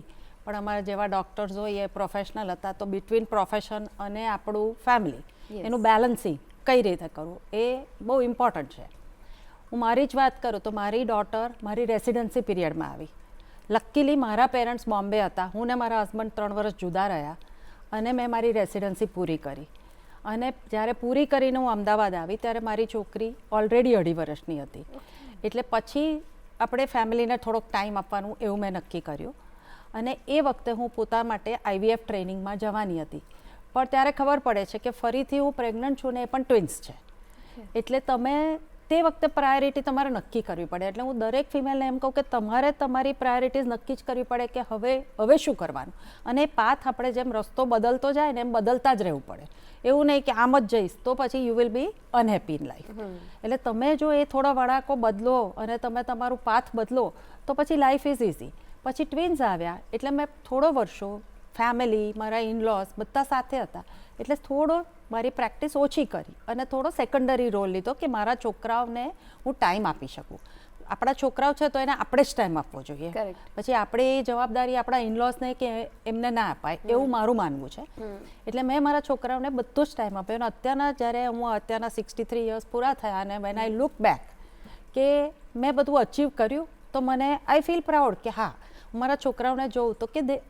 પણ અમારા જેવા ડૉક્ટર્સ હોય એ પ્રોફેશનલ હતા, તો બિટવીન પ્રોફેશન અને આપણું ફેમિલી Yes. એનું બેલેન્સિંગ કઈ રીતે કરવું એ બહુ ઇમ્પોર્ટન્ટ છે. હું મારી જ વાત કરું તો મારી ડોટર મારી રેસિડન્સી પીરિયડમાં આવી. લકીલી મારા પેરેન્ટ્સ બોમ્બે હતા, હું ને મારા હસબન્ડ 3 વર્ષ જુદા રહ્યા અને મેં મારી રેસિડન્સી પૂરી કરી. અને જ્યારે પૂરી કરીને હું અમદાવાદ આવી ત્યારે મારી છોકરી ઓલરેડી 2.5 વર્ષની હતી. એટલે પછી આપણે ફેમિલીને થોડોક ટાઈમ આપવાનું એવું મેં નક્કી કર્યું. અને એ વખતે હું પોતા માટે IVF ટ્રેનિંગમાં જવાની હતી, પણ ત્યારે ખબર પડે છે કે ફરીથી હું પ્રેગ્નન્ટ છું ને એ પણ ટ્વિન્સ છે. એટલે તમે તે વખતે પ્રાયોરિટી તમારે નક્કી કરવી પડે. એટલે હું દરેક ફિમેલને એમ કહું કે તમારે તમારી પ્રાયોરિટીઝ નક્કી જ કરવી પડે કે હવે શું કરવાનું. અને એ પાથ આપણે જેમ રસ્તો બદલતો જાય ને એમ બદલતા જ રહેવું પડે. એવું નહીં કે આમ જ જઈશ તો પછી you will be unhappy in life. એટલે તમે જો એ થોડા વળાકો બદલો અને તમે તમારું પાથ બદલો તો પછી લાઈફ ઇઝ ઇઝી. પછી ટ્વિન્સ આવ્યા એટલે મેં થોડો વર્ષો ફેમિલી, મારા ઇનલોસ બધા સાથે હતા, એટલે થોડો મારી પ્રેક્ટિસ ઓછી કરી અને થોડો સેકન્ડરી રોલ લીધો કે મારા છોકરાઓને હું ટાઈમ આપી શકું. આપણા છોકરાઓ છે તો એને આપણે જ ટાઈમ આપવો જોઈએ. Correct. પછી આપણે એ જવાબદારી આપણા ઇનલોસને કે એમને ના અપાય એવું મારું માનવું છે. એટલે મેં મારા છોકરાઓને બધો જ ટાઈમ આપ્યો. અને અત્યારના જ્યારે હું અત્યારના 63 યર્સ પૂરા થયા અને વેન આઈ લુક બેક કે મેં બધું અચીવ કર્યું તો મને આઈ ફીલ પ્રાઉડ કે હા, હું મારા છોકરાઓને જોઉં તો કે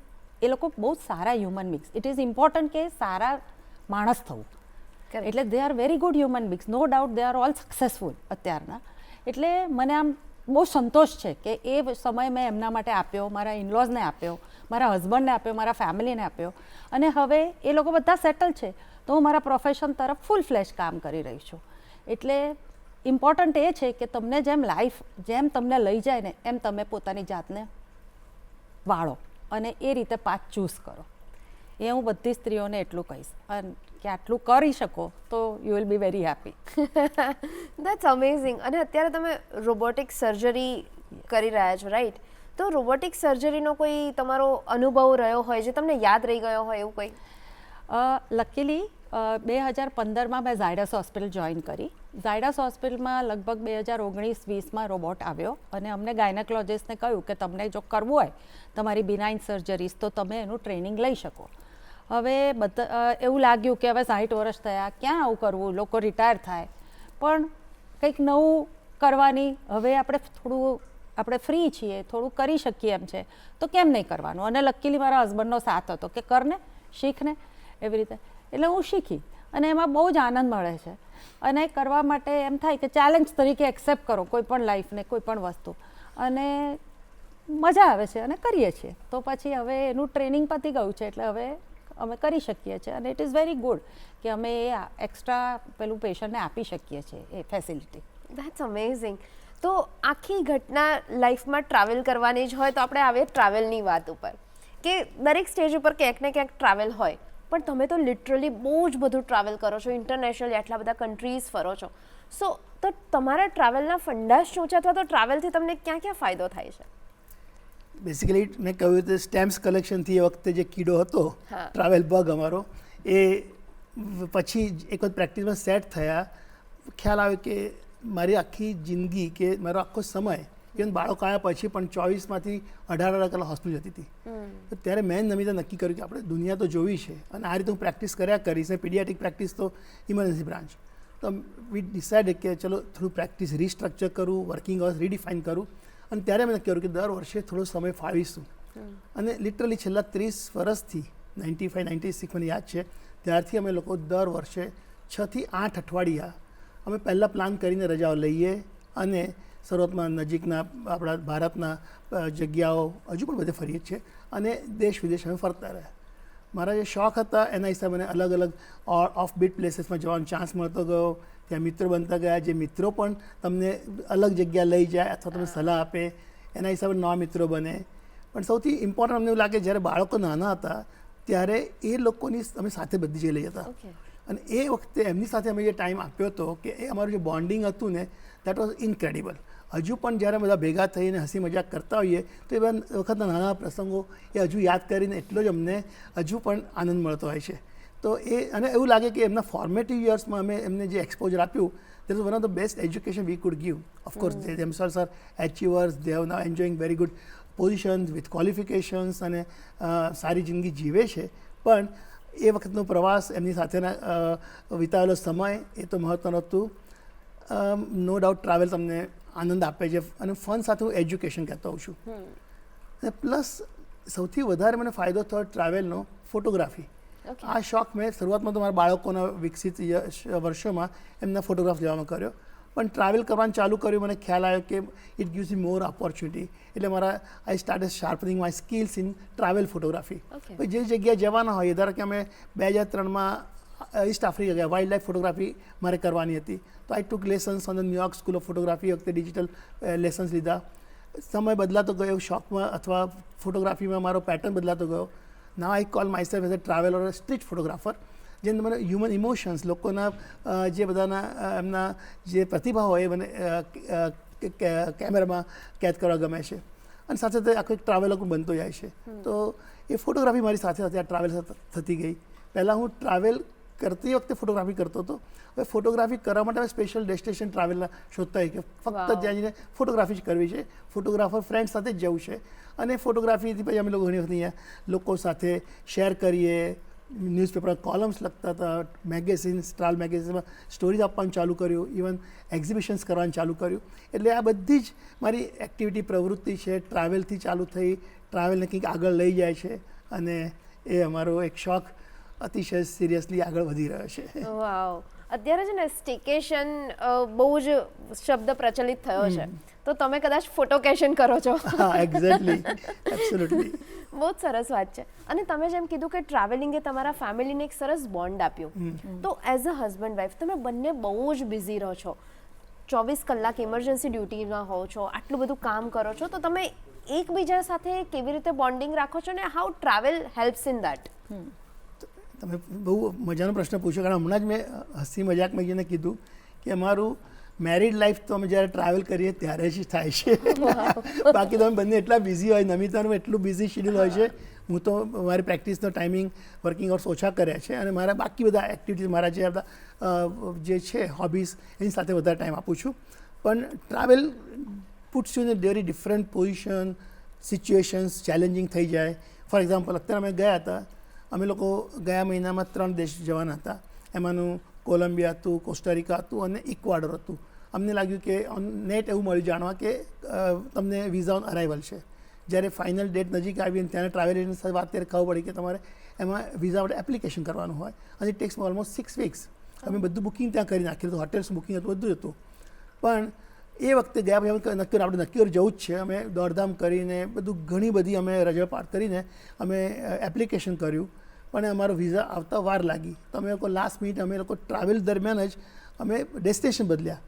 એ લોકો બહુ સારા human beings. It is important કે સારા માણસ થવું. Correct. એટલે they are very good human beings, no doubt they are all successful અત્યારના. એટલે મને આમ બહુ સંતોષ છે કે એ સમય મેં એમના માટે આપ્યો, મારા ઇનલોઝને આપ્યો, મારા હસબન્ડને આપ્યો, મારા ફેમિલીને આપ્યો. અને હવે એ લોકો બધા સેટલ છે તો હું મારા પ્રોફેશન તરફ ફૂલ ફ્લેશ કામ કરી રહી છું. એટલે ઇમ્પોર્ટન્ટ એ છે કે તમને જેમ લાઈફ જેમ તમને લઈ જાય ને એમ તમે પોતાની જાતને વાળો અને એ રીતે પાથ ચૂઝ કરો. એ હું બધી સ્ત્રીઓને એટલું કહીશ. અને કે આટલું કરી શકો તો you will be very happy. That's amazing. અને અત્યારે તમે રોબોટિક સર્જરી કરી રહ્યા છો, રાઈટ? તો રોબોટિક સર્જરીનો કોઈ તમારો અનુભવ રહ્યો હોય જે તમને યાદ રહી ગયો હોય એવું કંઈ? લકીલી 2015માં મેં ઝાયડસ હોસ્પિટલ જોઈન કરી. ઝાયડસ હોસ્પિટલમાં લગભગ 2019-20માં રોબોટ આવ્યો અને અમને ગાયનેકોલોજિસ્ટને કહ્યું કે તમને જો કરવું હોય તમારી બિનાઇન સર્જરીઝ તો તમે એનું ટ્રેનિંગ લઈ શકો. હવે એવું લાગ્યું કે હવે 60 વર્ષ થયા, ક્યાં આવું કરવું, લોકો રિટાયર થાય, પણ કંઈક નવું કરવાની હવે આપણે ફ્રી છીએ, થોડું કરી શકીએ એમ છે તો કેમ નહીં કરવાનું. અને લકીલી મારા હસબન્ડનો સાથ હતો કે કરને, શીખને, એવી રીતે. એટલે હું શીખી અને એમાં બહુ જ આનંદ મળે છે. અને કરવા માટે એમ થાય કે ચેલેન્જ તરીકે એક્સેપ્ટ કરો કોઈ પણ લાઈફને, કોઈ પણ વસ્તુ, અને મજા આવે છે અને કરીએ છીએ. તો પછી હવે એનું ટ્રેનિંગ પતી ગયું છે એટલે હવે અમે કરી શકીએ છીએ અને ઇટ ઇઝ વેરી ગુડ કે અમે એ એક્સ્ટ્રા પેલું પેશન્ટને આપી શકીએ છીએ એ ફેસિલિટી. That's amazing. તો આખી ઘટના લાઈફમાં ટ્રાવેલ કરવાની જ હોય તો આપણે આવીએ ટ્રાવેલની વાત ઉપર કે દરેક સ્ટેજ ઉપર ક્યાંક ને ક્યાંક ટ્રાવેલ હોય, પણ તમે તો લિટરલી બહુ જ બધું ટ્રાવેલ કરો છો, ઇન્ટરનેશનલ આટલા બધા કન્ટ્રીઝ ફરો છો. તો તમારા ટ્રાવેલના ફંડા શું છે અથવા તો ટ્રાવેલથી તમને ક્યાં ક્યાં ફાયદો થાય છે? બેસિકલી મેં કહ્યું તે સ્ટેમ્પ્સ કલેક્શનથી એ વખતે જે કીડો હતો, ટ્રાવેલ બગ અમારો, એ પછી એક વખત પ્રેક્ટિસમાં સેટ થયા, ખ્યાલ આવ્યો કે મારી આખી જિંદગી કે મારો આખો સમય ઇવન બાળકો આવ્યા પછી પણ 24માંથી 18 કલાક હોસ્પિટલ જતી હતી. તો ત્યારે મેં નમિતા નક્કી કર્યું કે આપણે દુનિયા તો જોવી છે અને આ રીતે હું પ્રેક્ટિસ કર્યા કરીશ. પીડિયાટ્રિક પ્રેક્ટિસ તો ઇમરજન્સી બ્રાન્ચ. તો વી ડિસાઇડેડ કે ચલો થોડું પ્રેક્ટિસ રીસ્ટ્રક્ચર કરું, વર્કિંગ અવર્સ રીડિફાઇન કરું. અને ત્યારે મેં નક્કી કર્યું કે દર વર્ષે થોડો સમય ફાળવીશું. અને લિટરલી છેલ્લા 30 વર્ષથી 95-96 મને યાદ છે ત્યારથી અમે લોકો દર વર્ષે 6 થી 8 અઠવાડિયા અમે પહેલાં પ્લાન કરીને રજાઓ લઈએ અને શરૂઆતમાં નજીકના આપણા ભારતના જગ્યાઓ હજુ પણ બધે ફરીએ છીએ અને દેશ વિદેશ અમે ફરતા રહ્યા. મારા જે શોખ હતા એના હિસાબે મને અલગ અલગ ઓફ બીટ પ્લેસીસમાં જવાનો ચાન્સ મળતો ગયો. ત્યાં મિત્રો બનતા ગયા, જે મિત્રો પણ તમને અલગ જગ્યા લઈ જાય અથવા તમને સલાહ આપે, એના હિસાબે નવા મિત્રો બને. પણ સૌથી ઇમ્પોર્ટન્ટ અમને એવું લાગે જ્યારે બાળકો નાના હતા ત્યારે એ લોકોની અમે સાથે બધી જગ્યાએ લઈ જતા. અને એ વખતે એમની સાથે અમે જે ટાઈમ આપ્યો હતો કે એ અમારું જે બોન્ડિંગ હતું ને દેટ વોઝ ઇનક્રેડિબલ. હજુ પણ જ્યારે બધા ભેગા થઈને હસી મજાક કરતા હોઈએ તો એ વખતના નાના પ્રસંગો એ હજુ યાદ કરીને એટલો જ અમને હજુ પણ આનંદ મળતો હોય છે. તો એ અને એવું લાગે કે એમના ફોર્મેટિવ યર્સમાં અમે એમને જે એક્સપોઝર આપ્યું that is one of the best education we could give. Of course themselves are achievers, they have now enjoying very good positions with qualifications અને સારી જિંદગી જીવે છે, પણ એ વખતનો પ્રવાસ એમની સાથેના વિતાવેલો સમય એ તો મહત્ત્વનું હતું. નો ડાઉટ ટ્રાવેલ તમને આનંદ આપે છે અને ફન સાથે હું એજ્યુકેશન કહેતો હોઉં છું. અને પ્લસ સૌથી વધારે મને ફાયદો થયો ટ્રાવેલનો ફોટોગ્રાફી. આ શોખ મેં શરૂઆતમાં તો મારા બાળકોના વિકસિત વર્ષોમાં એમના ફોટોગ્રાફ લેવાનો કર્યો, પણ ટ્રાવેલ કરવાનું ચાલુ કર્યું મને ખ્યાલ આવ્યો કે it gives me more opportunity. એટલે મારા I started sharpening my skills in travel photography. જે જગ્યાએ જવાના હોય, ધારો કે અમે 2003માં ઈસ્ટ આફ્રિકા ગયા, વાઇલ્ડ લાઈફ ફોટોગ્રાફી મારે કરવાની હતી, તો I took lessons on the New York school of photography. વખતે ડિજિટલ લેસન્સ લીધા. સમય બદલાતો ગયો શોખમાં અથવા ફોટોગ્રાફીમાં મારો પેટર્ન બદલાતો ગયો. Now I call myself as a travel or street photographer. જેને મને હ્યુમન ઇમોશન્સ, લોકોના જે બધાના એમના જે પ્રતિભા હોય એ મને કેમેરામાં કેદ કરવા ગમે છે, અને સાથે સાથે આખો એક ટ્રાવેલર પણ બનતો જાય છે. તો એ ફોટોગ્રાફી મારી સાથે સાથે આ ટ્રાવેલ થતી ગઈ. પહેલાં હું ટ્રાવેલ કરતી વખતે ફોટોગ્રાફી કરતો હતો. હવે ફોટોગ્રાફી કરવા માટે અમે સ્પેશિયલ ડેસ્ટિનેશન ટ્રાવેલના શોધતા હોય કે ફક્ત ત્યાં જઈને ફોટોગ્રાફી જ કરવી છે, ફોટોગ્રાફર ફ્રેન્ડ સાથે જ જવું છે. અને ફોટોગ્રાફીથી પછી અમે લોકો ઘણી વખત અહીંયા લોકો સાથે શેર કરીએ, ન્યૂઝપેપર કોલમ્સ લખતા હતા, મેગેઝિન સ્ટ્રાલ મેગેઝિનમાં સ્ટોરીઝ આપવાનું ચાલુ કર્યું, ઇવન એક્ઝિબિશન્સ કરવાનું ચાલુ કર્યું. એટલે આ બધી જ મારી એક્ટિવિટી પ્રવૃત્તિ છે ટ્રાવેલથી ચાલુ થઈ, ટ્રાવેલને કંઈક આગળ લઈ જાય છે, અને એ અમારો એક શોખ અતિશય સિરિયસલી આગળ વધી રહ્યો છે. વાવ, અત્યારે છે ને સ્ટેકેશન બહુ જ શબ્દ પ્રચલિત થયો છે, તો તમે કદાચ ફોટોકેશન કરો છો. હા, એક્ઝેક્ટલી, એબ્સોલ્યુટલી. બહુ જ સરસ વાત છે. અને તમે જેમ કીધું કે ટ્રાવેલિંગે તમારા ફેમિલીને એક સરસ બોન્ડ આપ્યું, તો એઝ અ હસબન્ડ વાઈફ તમે બંને બહુ જ બિઝી રહો છો, 24 કલાક ઇમરજન્સી ડ્યુટીમાં હો છો, આટલું બધું કામ કરો છો, તો તમે એકબીજા સાથે કેવી રીતે બોન્ડિંગ રાખો છો ને how travel helps in that? તમે બહુ મજાનો પ્રશ્ન પૂછ્યો, કારણ હમણાં જ મેં હસી મજાકમાં જઈને કીધું કે અમારું મેરિડ લાઈફ તો અમે જ્યારે ટ્રાવેલ કરીએ ત્યારે જ થાય છે. બાકી તો અમે બંને એટલા બિઝી હોય, નમિતાનું એટલું બિઝી શેડ્યુલ હોય છે. હું તો મારી પ્રેક્ટિસનો ટાઈમિંગ, વર્કિંગ અવર્સ ઓછા કર્યા છે, અને મારા બાકી બધા એક્ટિવિટીઝ, મારા જે બધા જે છે હોબીઝ, એની સાથે વધારે ટાઈમ આપું છું. પણ travel puts you in a very different position, situations challenging થઈ જાય. ફોર એક્ઝામ્પલ, અત્યારે અમે ગયા હતા, અમે લોકો ગયા મહિનામાં 3 દેશ જવાના હતા. એમાંનું કોલંબિયા હતું, કોસ્ટારિકા હતું અને ઇક્વાડોર હતું. અમને લાગ્યું કે ઓન નેટ એવું મળ્યું જાણવા કે તમને વિઝા ઓન અરાઇવલ છે. જ્યારે ફાઇનલ ડેટ નજીક આવી અને ત્યાંના ટ્રાવેલ એજન્ટ સાથે વાત ત્યારે ખબર પડી કે તમારે એમાં વિઝા માટે એપ્લિકેશન કરવાનું હોય, અને ઇટ ટેક્સ ઓલમોસ્ટ 6 વીક્સ. અમે બધું બુકિંગ ત્યાં કરી નાખ્યું હતું, હોટેલ્સ બુકિંગ હતું, બધું હતું. પણ એ વખતે ગયા પછી અમે આપણે નક્કી કરી જવું જ છે. અમે દોડધામ કરીને બધું ઘણી બધી અમે રજા પાર કરીને અમે એપ્લિકેશન કર્યું, પણ અમારો વિઝા આવતા વાર લાગી. તો અમે લોકો લાસ્ટ મિનિટ અમે લોકો ટ્રાવેલ દરમિયાન જ અમે ડેસ્ટિનેશન બદલ્યા.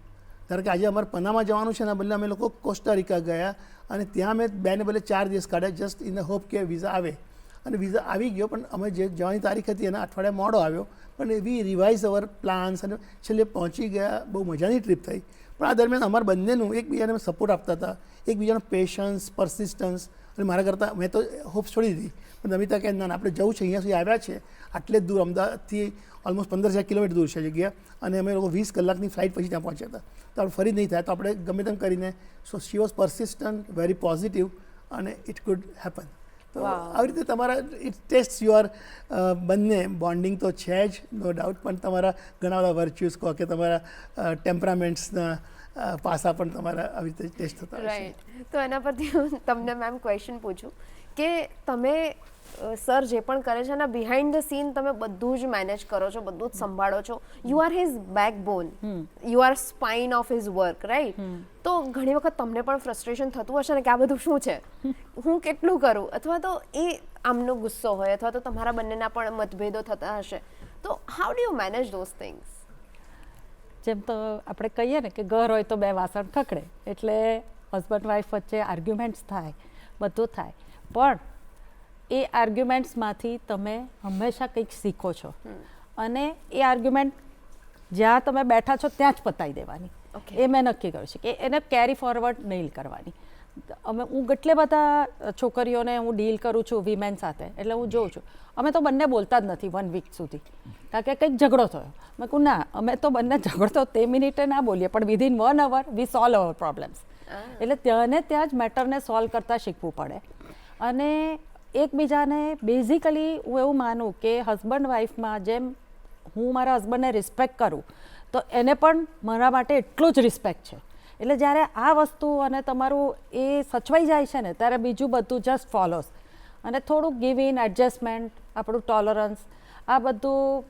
કારણ કે આજે અમારે પનામા જવાનું છે, એના બદલે અમે લોકો કોસ્ટારિકા ગયા, અને ત્યાં અમે 2 ને બદલે 4 દિવસ કાઢ્યા, જસ્ટ ઇન ધ હોપ કે વિઝા આવે. અને વિઝા આવી ગયો, પણ અમે જે જવાની તારીખ હતી એના અઠવાડિયા મોડો આવ્યો, પણ વી રિવાઇઝ અવર પ્લાન્સ અને છેલ્લે પહોંચી ગયા. બહુ મજાની ટ્રીપ થઈ. પણ આ દરમિયાન અમારા બંનેનું એકબીજાને સપોર્ટ આપતા હતા, એકબીજાનો પેશન્સ, પરસિસ્ટન્સ. અને મારા કરતાં મેં તો હોપ્સ છોડી દીધી, પણ નમિતા કહે ના, આપણે જવું છે, અહીંયા સુધી આવ્યા છે, આટલે જ દૂર, અમદાવાદથી ઓલમોસ્ટ 15,000 કિલોમીટર દૂર છે જગ્યા, અને અમે લોકો 20 કલાકની ફ્લાઇટ પછી ત્યાં પહોંચ્યા હતા. તો આપણે ફરી નહીં થાય, તો આપણે ગમે તેમ કરીને. So she was persistent, very positive, અને ઇટ કુડ હેપન. તો આવી રીતે તમારા ઇટ ટેસ્ટ યોર બંને બોન્ડિંગ તો છે જ, નો ડાઉટ, પણ તમારા ઘણા બધા વર્ચ્યુઅસ કહો કે તમારા ટેમ્પરામેન્ટ્સના પાસા પણ તમારા આવી રીતે ટેસ્ટ થતા હોય છે. રાઈટ. તો એના પરથી હું તમને મેમ ક્વેશ્ચન પૂછું કે તમે સર જે પણ કરે છે એના બિહાઇન્ડ ધ સીન તમે બધું જ મેનેજ કરો છો, બધું જ સંભાળો છો. You are his backbone, you are spine of his work, right? તો ઘણી વખત તમને પણ ફ્રસ્ટ્રેશન થતું હશે ને કે આ બધું શું છે, હું કેટલું કરું, અથવા તો એ આમનો ગુસ્સો હોય, અથવા તો તમારા બંનેના પણ મતભેદો થતા હશે. તો how do you manage those things? જેમ તો આપણે કહીએ ને કે ઘર હોય તો 2 વાસણ ખખડે, એટલે હસબન્ડ વાઈફ વચ્ચે આર્ગ્યુમેન્ટ્સ થાય, બધું થાય, પણ એ આર્ગ્યુમેન્ટ્સમાંથી તમે હંમેશા કંઈક શીખો છો, અને એ આર્ગ્યુમેન્ટ જ્યાં તમે બેઠા છો ત્યાં જ પતાવી દેવાની. એ મેં નક્કી કર્યું છે કે એને કેરી ફોરવર્ડ નહીં કરવાની. હું કેટલે બધા છોકરીઓને હું ડીલ કરું છું વિમેન સાથે, એટલે હું જોઉં છું અમે તો બંને બોલતા જ નથી 1 વીક સુધી, કારણ કે કંઈક ઝઘડો થયો. મેં કહું ના, અમે તો બંને ઝઘડો તે મિનિટે ના બોલીએ, પણ વિધિન 1 અવર વી સોલ્વ અવર પ્રોબ્લેમ્સ. એટલે ત્યાં ને ત્યાં જ મેટરને સોલ્વ કરતાં શીખવું પડે. અને એકબીજાને બેઝિકલી હું એવું માનું કે હસબન્ડ વાઈફમાં જેમ હું મારા હસબન્ડને રિસ્પેક્ટ કરું તો એને પણ મારા માટે એટલું જ રિસ્પેક્ટ છે. એટલે જ્યારે આ વસ્તુ અને તમારું એ સચવાઈ જાય છે ને ત્યારે બીજું બધું જસ્ટ ફોલોસ. અને થોડુંક ગિવ ઇન એડજસ્ટમેન્ટ, આપણું ટોલરન્સ, આ બધું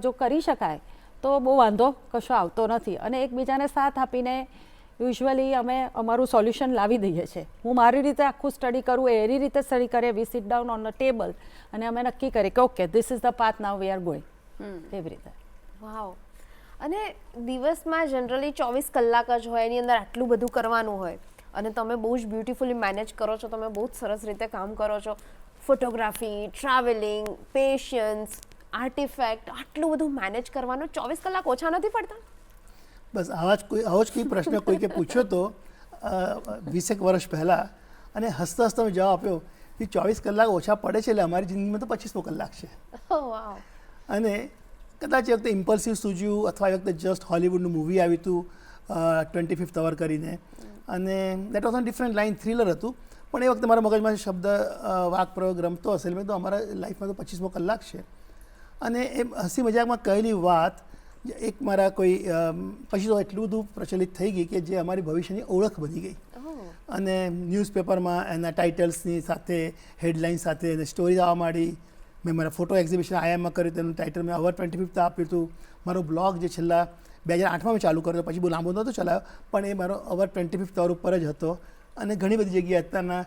જો કરી શકાય તો બહુ વાંધો કશો આવતો નથી. અને એકબીજાને સાથ આપીને યુઝ્યુઅલી અમે અમારું સોલ્યુશન લાવી દઈએ છીએ. હું મારી રીતે આખું સ્ટડી કરું, એવી રીતે સ્ટડી કરીએ. We sit down on the table અને અમે નક્કી કરીએ કે okay this is the path now we are going. એવી રીતે. વાવ. અને દિવસમાં જનરલી 24 કલાક જ હોય, એની અંદર આટલું બધું કરવાનું હોય અને તમે બહુ જ બ્યુટિફુલી મેનેજ કરો છો. તમે બહુ જ સરસ રીતે કામ કરો છો. ફોટોગ્રાફી, ટ્રાવેલિંગ, પેશન્સ, આર્ટિફેક્ટ, આટલું બધું મેનેજ કરવાનું 24 કલાક ઓછા નથી પડતા? બસ આવો જ કોઈ પ્રશ્ન કોઈકે પૂછ્યો તો 20 વર્ષ પહેલાં, અને હસતા હસતા મેં જવાબ આપ્યો કે 24 કલાક ઓછા પડે છે એટલે અમારી જિંદગીમાં તો 2500 કલાક છે. વાવ. અને કદાચ એ વખતે ઇમ્પલ્સિવ સૂજ્યું, અથવા એ વખતે જસ્ટ હોલિવૂડનું મૂવી આવ્યું હતું 25th અવર કરીને, અને that was on different line, thriller હતું. પણ એ વખતે મારા મગજમાં શબ્દ વાક પ્રયોગ રમતો હશે મેં તો અમારા લાઈફમાં તો 2500 કલાક છે. અને એ હસી મજાકમાં કહેલી વાત એક મારા કોઈ પછી તો એટલું બધું પ્રચલિત થઈ ગઈ કે જે અમારી ભવિષ્યની ઓળખ બની ગઈ. અને ન્યૂઝપેપરમાં એના ટાઇટલ્સની સાથે, હેડલાઇન સાથે એને સ્ટોરી આવવા માંડી. મેં મારા ફોટો એક્ઝિબિશન આઈએમમાં કર્યું, તેનું ટાઇટલ મેં અવર 25th આપ્યું હતું. મારો બ્લોગ જે છેલ્લા 2008માં મેં ચાલુ કર્યો, પછી બહુ લાંબો નહોતો ચલાવ્યો, પણ એ મારો અવર 25th અવર ઉપર જ હતો. અને ઘણી બધી જગ્યાએ અત્યારના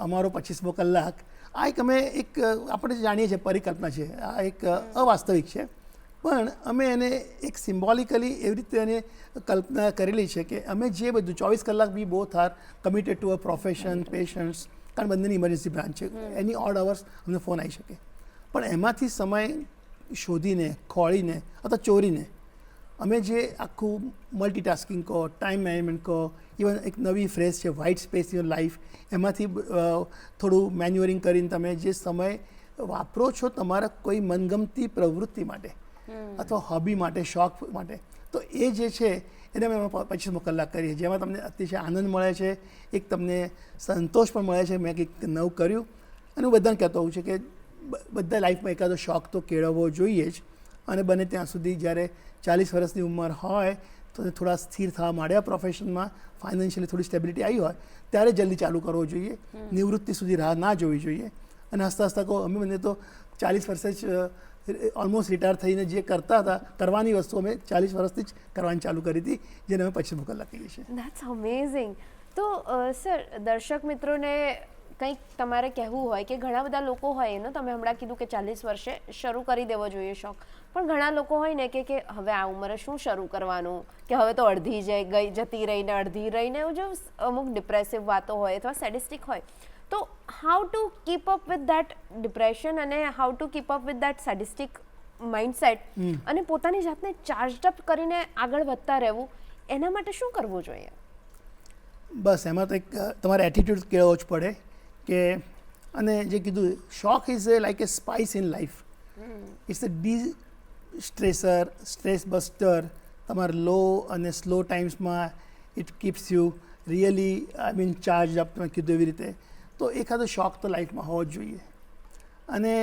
અમારો 2500 કલાક, આ એક અમે એક આપણે જાણીએ છીએ પરિકલ્પના છે, આ એક અવાસ્તવિક છે. પણ અમે એને એક સિમ્બોલિકલી એવી રીતે એને કલ્પના કરેલી છે કે અમે જે બધું 24 કલાક be both are committed to a profession, patients, કારણ બંનેની ઇમરજન્સી બ્રાન્ચ છે, એની ઓડ અવર્સ અમને ફોન આવી શકે. પણ એમાંથી સમય શોધીને, ખોળીને અથવા ચોરીને અમે જે આખું મલ્ટીટાસ્કિંગ કહો, ટાઈમ મેનેજમેન્ટ કહો, ઇવન એક નવી ફ્રેઝ છે વ્હાઇટ સ્પેસ ઇન લાઈફ, એમાંથી થોડું મેન્યુઅરિંગ કરીને તમે જે સમય વાપરો છો તમારા કોઈ મનગમતી પ્રવૃત્તિ માટે અથવા હોબી માટે, શોખ માટે, તો એ જે છે એને અમે 2500 કલાક કરીએ, જેમાં તમને અતિશય આનંદ મળે છે, એક તમને સંતોષ પણ મળે છે મેં કંઈક નવું કર્યું. અને હું બધાને કહેતો હોઉં છું કે બધા લાઈફમાં એકાદો શોખ તો કેળવવો જોઈએ જ. અને બને ત્યાં સુધી જ્યારે 40 વર્ષની ઉંમર હોય તો થોડા સ્થિર થવા માંડ્યા પ્રોફેશનમાં, ફાઇનાન્શિયલી થોડી સ્ટેબિલિટી આવી હોય ત્યારે જલ્દી ચાલુ કરવો જોઈએ. નિવૃત્તિ સુધી રાહ ના જોવી જોઈએ. અને હસતા હસતા કહો, અમે બંને તો 40 વર્ષે જ ઓલમોસ્ટ રિટાયર થઈને જે કરતા હતા, કરવાની વસ્તુ અમે 40 વર્ષથી જ કરવાની ચાલુ કરી હતી, જેને અમે 2500 કલાક કહીએ છીએ. That's amazing. તો સર, દર્શક મિત્રોને કંઈક તમારે કહેવું હોય કે ઘણા બધા લોકો હોય એનો, તમે હમણાં કીધું કે 40 વર્ષે શરૂ કરી દેવો જોઈએ શોખ, પણ ઘણા લોકો હોય ને કે હવે આ ઉંમરે શું શરૂ કરવાનું, કે હવે તો અડધી જતી રહીને અડધી રહીને, એવું જો અમુક ડિપ્રેસિવ વાતો હોય અથવા સેડિસ્ટિક હોય, તો how to keep up with that depression અને how to keep up with that sadistic mindset અને પોતાની જાતને ચાર્જડ અપ કરીને આગળ વધતા રહેવું, એના માટે શું કરવું જોઈએ? બસ એમાં તો એક તમારે એટીટ્યૂડ કેળવવો જ પડે કે, અને જે કીધું શોખ is like a spice in life. It's a stressor, stress buster. તમારા લો અને સ્લો ટાઈમ્સમાં it keeps you really charge up, તમે કીધું એવી રીતે. તો એકાદો શોખ તો લાઈફમાં હોવો જ જોઈએ. અને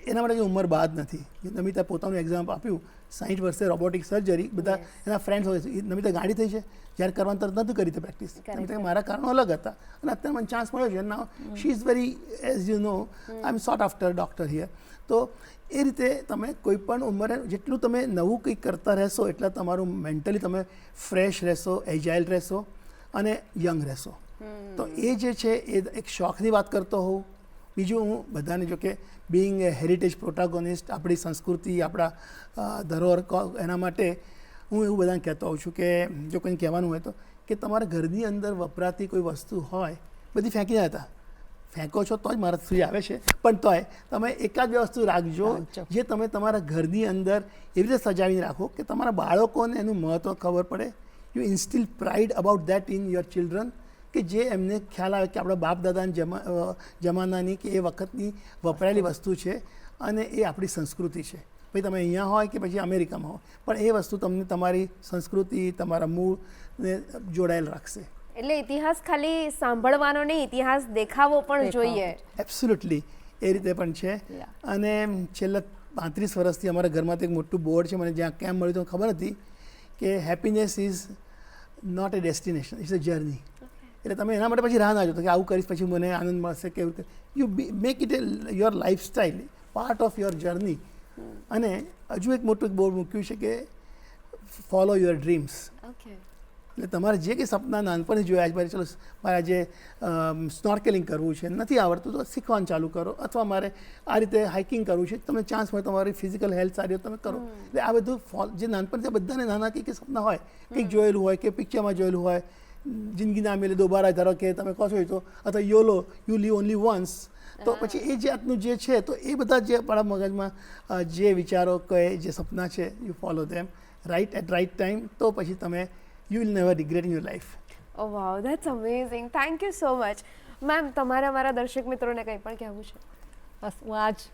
એના માટે કંઈ ઉંમર બાદ નથી. નમિતા પોતાનું એક્ઝામ્પલ આપ્યું, 60 વર્ષે રોબોટિક સર્જરી, બધા એના ફ્રેન્ડ્સ હોય છે. નમિતા ગાડી થઈ છે, જ્યારે કરવાનું તરત નથી કરી હતી પ્રેક્ટિસ. મારા કારણો અલગ હતા અને અત્યારે મને ચાન્સ મળ્યો છે. Now she is very, as you know, I am sought after doctor here. તો એ રીતે તમે કોઈ પણ ઉંમરે જેટલું તમે નવું કંઈક કરતા રહેશો એટલા તમારું મેન્ટલી તમે ફ્રેશ રહેશો, એજાઇલ રહેશો અને યંગ રહેશો. તો એ જે છે એ એક શોખની વાત કરતો હોઉં. બીજું હું બધાને, જો કે બિંગ એ હેરિટેજ પ્રોટાગોનિસ્ટ, આપણી સંસ્કૃતિ, આપણા ધરોહર, એના માટે હું એવું બધાને કહેતો હોઉં છું કે જો કંઈ કહેવાનું હોય તો કે તમારા ઘરની અંદર વપરાતી કોઈ વસ્તુ હોય, બધી ફેંકી ના હતા, ફેંકો છો તો જ મારા સુધી આવે છે, પણ તોય તમે એકાદ બે વસ્તુ રાખજો જે તમે તમારા ઘરની અંદર એવી રીતે સજાવીને રાખો કે તમારા બાળકોને એનું મહત્ત્વ ખબર પડે. You instil pride about that in your children, કે જે એમને ખ્યાલ આવે કે આપણા બાપ દાદાના જમાનાની કે એ વખતની વપરાયેલી વસ્તુ છે અને એ આપણી સંસ્કૃતિ છે. ભાઈ તમે અહીંયા હોય કે પછી અમેરિકામાં હો, પણ એ વસ્તુ તમને તમારી સંસ્કૃતિ, તમારા મૂળને જોડાયેલ રાખશે. એટલે ઇતિહાસ ખાલી સાંભળવાનો નહીં, ઇતિહાસ દેખાવો પણ જોઈએ. એબ્સોલ્યુટલી એ રીતે પણ છે. અને છેલ્લા 35 વર્ષથી અમારા ઘરમાં તો એક મોટું બોર્ડ છે, મને જ્યાં કેમ મળ્યું તો ખબર હતી કે happiness is not a destination, it's a journey. એટલે તમે એના માટે પછી રાહ ના જોતો કે આવું કરીશ પછી મને આનંદ મળશે કે એવું. You make it A your lifestyle, part of your journey. અને હજુ એક મોટું બોર્ડ મૂક્યું છે કે ફોલો યોર ડ્રીમ્સ. ઓકે. એટલે તમારે જે કંઈ સપના નાનપણથી જોયા છે, મારે ચલો મારે આજે સ્નોર્કેલિંગ કરવું છે, નથી આવડતું તો શીખવાનું ચાલુ કરો, અથવા મારે આ રીતે હાઇકિંગ કરવું છે, તમને ચાન્સ મળે તમારી ફિઝિકલ હેલ્થ સારી હોય તમે કરો. એટલે આ બધું જે નાનપણથી બધાને નાના કંઈક સપના હોય, કંઈક જોયેલું હોય કે પિક્ચરમાં જોયેલું હોય, જિંદગી ના મેલે દોબારા, ધારો કે તમે કહો છો તો, અથવા યોલો યુ લીવ ઓનલી વન્સ, તો પછી એ જાતનું જે છે તો એ બધા જે આપણા મગજમાં જે વિચારો કહે, જે સપના છે, you follow them right at right time, તો પછી તમે you will never regret in your life. Oh wow, that's amazing. Thank you so much. Ma'am, તમારે અમારા દર્શક મિત્રોને કંઈ પણ કહેવું છે? બસ હું આજ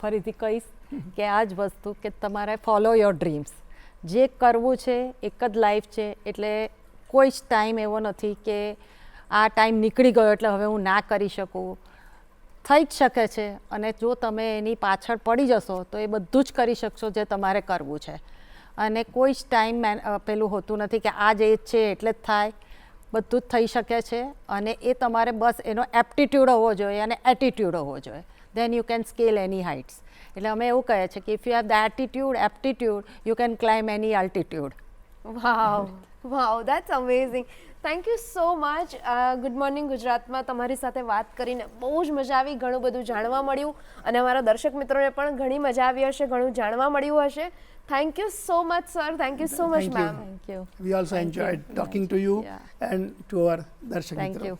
ફરીથી કહીશ કે આ જ વસ્તુ કે તમારે ફોલો યોર ડ્રીમ્સ. જે કરવું છે એક જ લાઈફ છે, એટલે કોઈ જ ટાઈમ એવો નથી કે આ ટાઈમ નીકળી ગયો એટલે હવે હું ના કરી શકું. થઈ જ શકે છે, અને જો તમે એની પાછળ પડી જશો તો એ બધું જ કરી શકશો જે તમારે કરવું છે. અને કોઈ જ ટાઈમ પેલું હોતું નથી કે આ જ એજ છે એટલે જ થાય. બધું જ થઈ શકે છે, અને એ તમારે બસ એનો એપ્ટિટ્યૂડ હોવો જોઈએ અને એટીટ્યૂડ હોવો જોઈએ. Then you can scale any heights. એટલે અમે એવું કહીએ છીએ કે if you have the attitude, aptitude, you can climb any altitude. Wow wow, that's amazing. Thank you so much. Good morning ગુજરાતમાં તમારી સાથે વાત કરીને બહુ જ મજા આવી, ઘણું બધું જાણવા મળ્યું, અને અમારા દર્શક મિત્રોને પણ ઘણી મજા આવી હશે, ઘણું જાણવા મળ્યું હશે. Thank you so much sir. Thank you so much ma'am. Thank you. We also enjoyed talking to you Yeah. and to our Darshak Thank Mitra. you.